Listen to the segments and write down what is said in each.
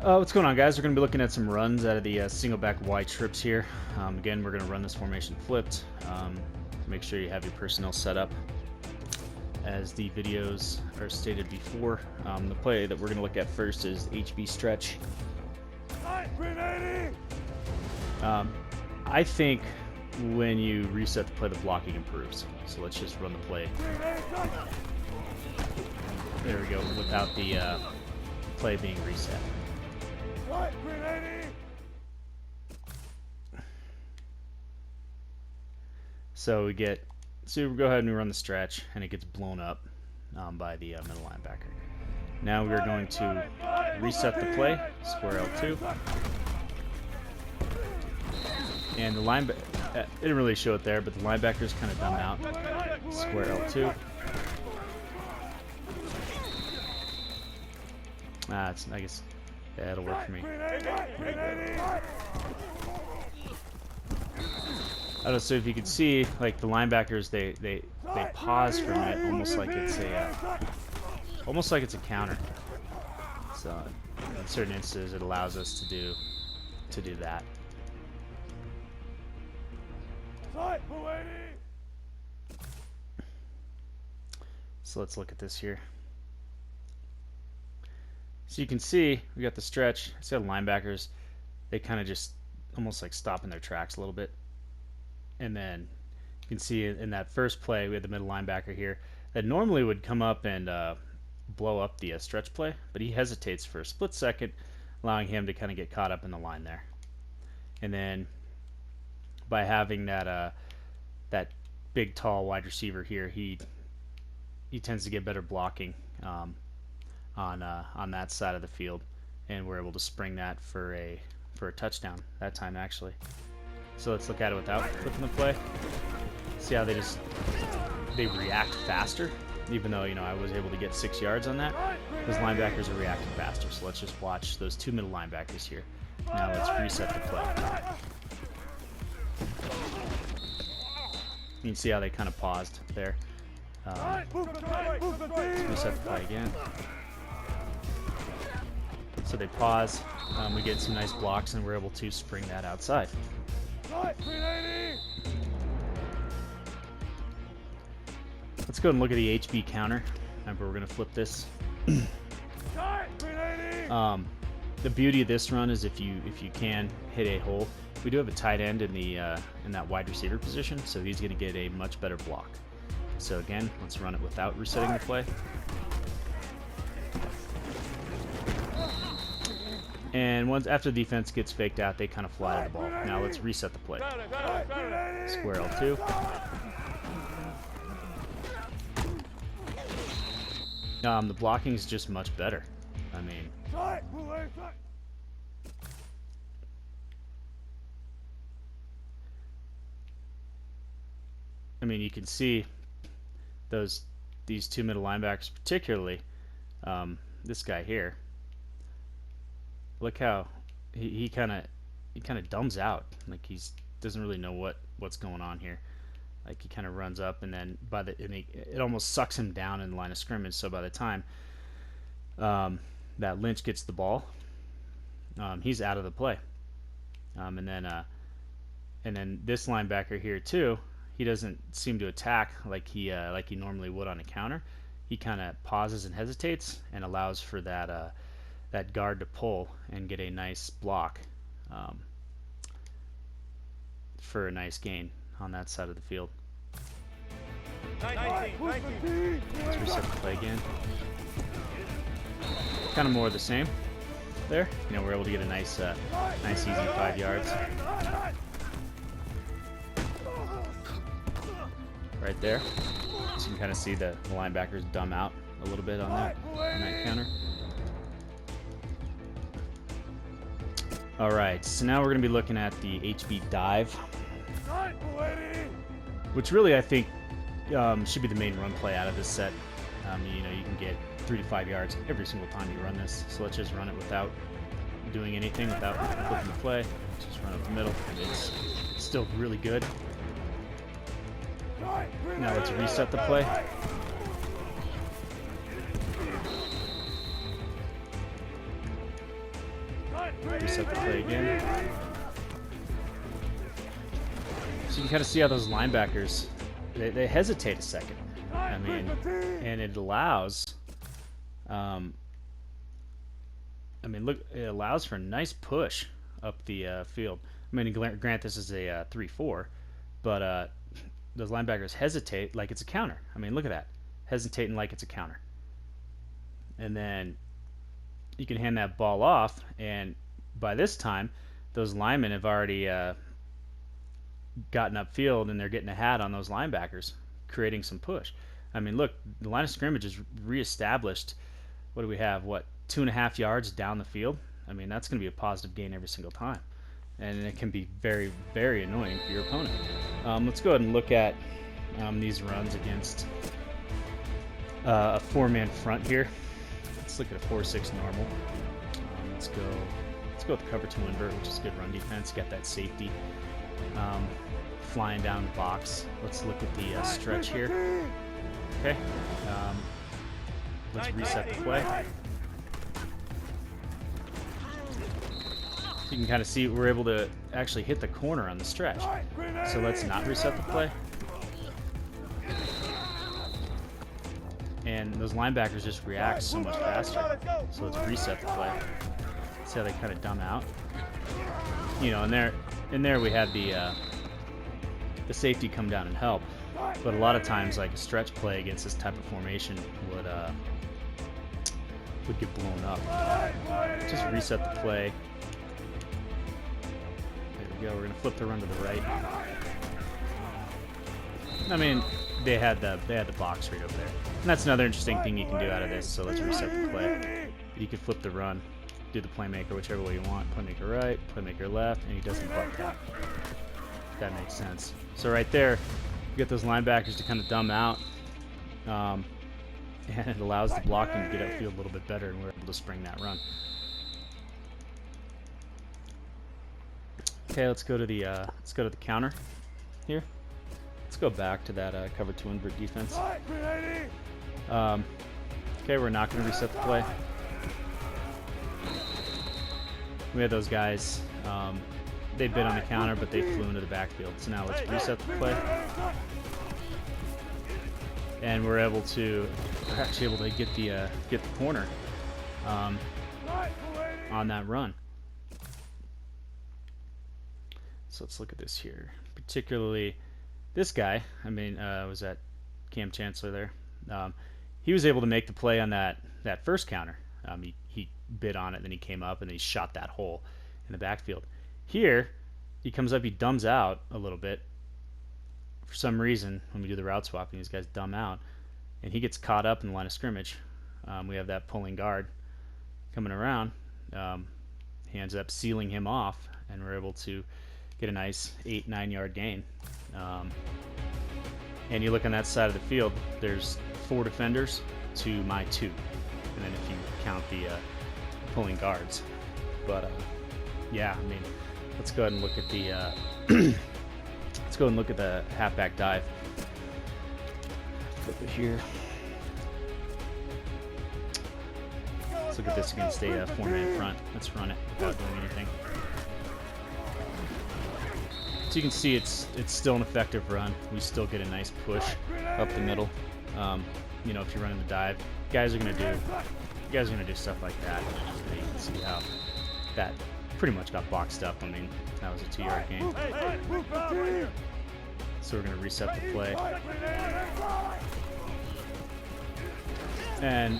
What's going on, guys? We're going to be looking at some runs out of the Singleback Y trips here. Again, we're going to run this formation flipped. Make sure you have your personnel set up as the videos are stated before. The play that we're going to look at first is HB stretch. I think when you reset the play, the blocking improves. So let's just run the play. There we go, without the play being reset. So we go ahead and run the stretch, and it gets blown up by the middle linebacker. Now we're going to reset the play, square L2, and the linebacker, it didn't really show it there, but the linebacker's kind of dumbed out, square L2. I guess that'll work for me. I don't know, so if you could see, like, the linebackers, they pause for a minute, almost like it's a counter. So in certain instances, it allows us to do that. So let's look at this here. So you can see we got the stretch. See how the linebackers, they kind of just almost like stop in their tracks a little bit. And then you can see in that first play, we had the middle linebacker here that normally would come up and blow up the stretch play, but he hesitates for a split second, allowing him to kind of get caught up in the line there. And then by having that that big, tall wide receiver here, he tends to get better blocking on that side of the field, and we're able to spring that for a touchdown that time, actually. So let's look at it without flipping the play. See how they react faster, even though, you know, I was able to get 6 yards on that. Those linebackers are reacting faster. So let's just watch those two middle linebackers here. Now let's reset the play. You can see how they kind of paused there. Let's reset the play again. So they pause, we get some nice blocks, and we're able to spring that outside. Let's go and look at the HB counter. Remember, we're going to flip this. The beauty of this run is if you can hit a hole. We do have a tight end in that wide receiver position, so he's going to get a much better block. So again, let's run it without resetting the play. And after the defense gets faked out, they kind of fly to the ball. Now let's reset the play. Square L2. The blocking is just much better. I mean, you can see these two middle linebackers, particularly this guy here. Look how he kind of dumbs out, like doesn't really know what's going on here. Like, he kind of runs up, and then it almost sucks him down in the line of scrimmage. So by the time that Lynch gets the ball, he's out of the play. And then this linebacker here too, he doesn't seem to attack like he normally would on a counter. He kind of pauses and hesitates and allows for that guard to pull and get a nice block for a nice gain on that side of the field. Let's reset the play again. Kind of more of the same there. You know, we're able to get a nice easy 5 yards. Right there. So you can kind of see the linebackers dumb out a little bit on that counter. Alright, so now we're going to be looking at the HB dive, which really I think should be the main run play out of this set. You know, you can get 3 to 5 yards every single time you run this. So let's just run it without doing anything, without flipping the play. Just run up the middle, and it's still really good. Now let's reset the play. Reset the play again. So you can kind of see how those linebackers, they hesitate a second. I mean, and it allows, look, it allows for a nice push up the field. I mean, grant this is a 3-4, but those linebackers hesitate like it's a counter. I mean, look at that. Hesitating like it's a counter. And then you can hand that ball off, and by this time, those linemen have already gotten upfield, and they're getting a hat on those linebackers, creating some push. I mean, look, the line of scrimmage is reestablished. What do we have? 2.5 yards down the field? I mean, that's going to be a positive gain every single time. And it can be very, very annoying for your opponent. Let's go ahead and look at these runs against a 4-man front here. Let's look at a 4-6 normal. Let's go with the cover 2 invert, which is good run defense. Got that safety flying down the box. Let's look at the stretch here. Okay. Let's reset the play. You can kind of see we're able to actually hit the corner on the stretch. So let's not reset the play. And those linebackers just react so much faster. So let's reset the play. See how they kind of dumb out. You know, in there we had the safety come down and help. But a lot of times, like a stretch play against this type of formation would get blown up. Just reset the play. There we go. We're gonna flip the run to the right. I mean, they had the box right over there, and that's another interesting thing you can do out of this. So let's reset the play. You can flip the run, do the playmaker whichever way you want. Playmaker right, playmaker left, and he doesn't butt that. If that makes sense. So right there, you get those linebackers to kind of dumb out, and it allows the blocking to get upfield a little bit better, and we're able to spring that run. Okay, let's go to the counter here. Let's go back to that cover 2 invert defense. Okay, we're not going to reset the play. We had those guys. They bit on the counter, but they flew into the backfield. So now let's reset the play. And we're actually able to get the corner on that run. So let's look at this here. Particularly this guy. I mean, was that Cam Chancellor there? He was able to make the play on that first counter. He bit on it, then he came up and then he shot that hole in the backfield. Here, he comes up, he dumbs out a little bit. For some reason, when we do the route swapping, these guys dumb out, and he gets caught up in the line of scrimmage. We have that pulling guard coming around. He ends up sealing him off, and we're able to get a nice 8-9 yard gain. And you look on that side of the field, there's 4 defenders to my 2, and then if you count the pulling guards. But yeah, I mean, let's go ahead and look at the halfback dive. Flip it here. Let's look at this against a 4-man front. Let's run it without doing anything. So you can see it's still an effective run. We still get a nice push up the middle. You know, if you're running the dive, guys are gonna do stuff like that. You can see how that pretty much got boxed up. I mean, that was a 2-yard gain. So we're gonna reset the play. And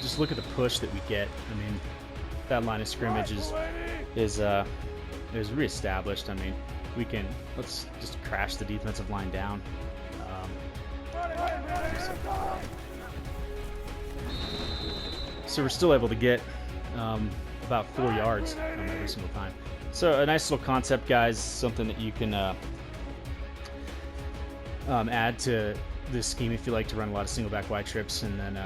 just look at the push that we get. I mean, that line of scrimmage is reestablished. I mean, let's just crash the defensive line down. So we're still able to get about 4 yards every single time. So a nice little concept, guys. Something that you can add to this scheme if you like to run a lot of single back wide trips, and then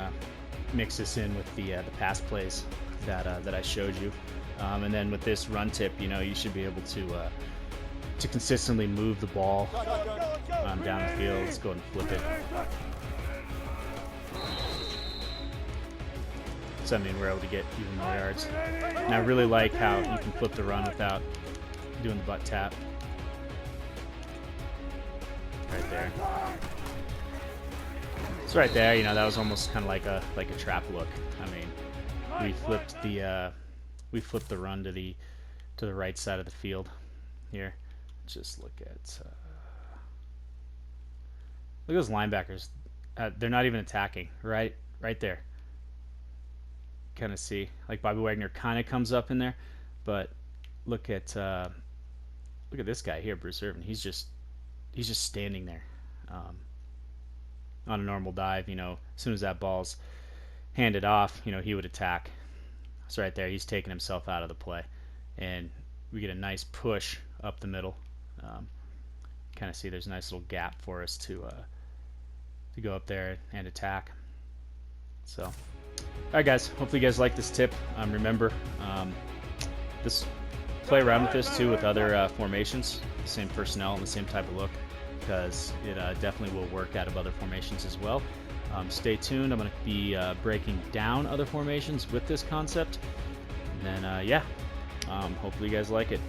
mix this in with the pass plays that I showed you. And then with this run tip, you know, you should be able to consistently move the ball down the field. Let's go ahead and flip it. So I mean, we're able to get even more yards. And I really like how you can flip the run without doing the butt tap. Right there. So right there, you know, that was almost kind of like a trap look. I mean, we flipped the run to the right side of the field here. Just look at those linebackers. They're not even attacking. Right there. Kind of see like Bobby Wagner kind of comes up in there, but look at this guy here, Bruce Irvin. He's just standing there on a normal dive. You know, as soon as that ball's handed off, you know, he would attack. So right there, he's taking himself out of the play, and we get a nice push up the middle. Kind of see there's a nice little gap for us to go up there and attack. So, all right, guys. Hopefully, you guys like this tip. Remember, play around with this too with other formations, the same personnel and the same type of look, because it definitely will work out of other formations as well. Stay tuned. I'm going to be breaking down other formations with this concept, and then yeah, hopefully you guys like it.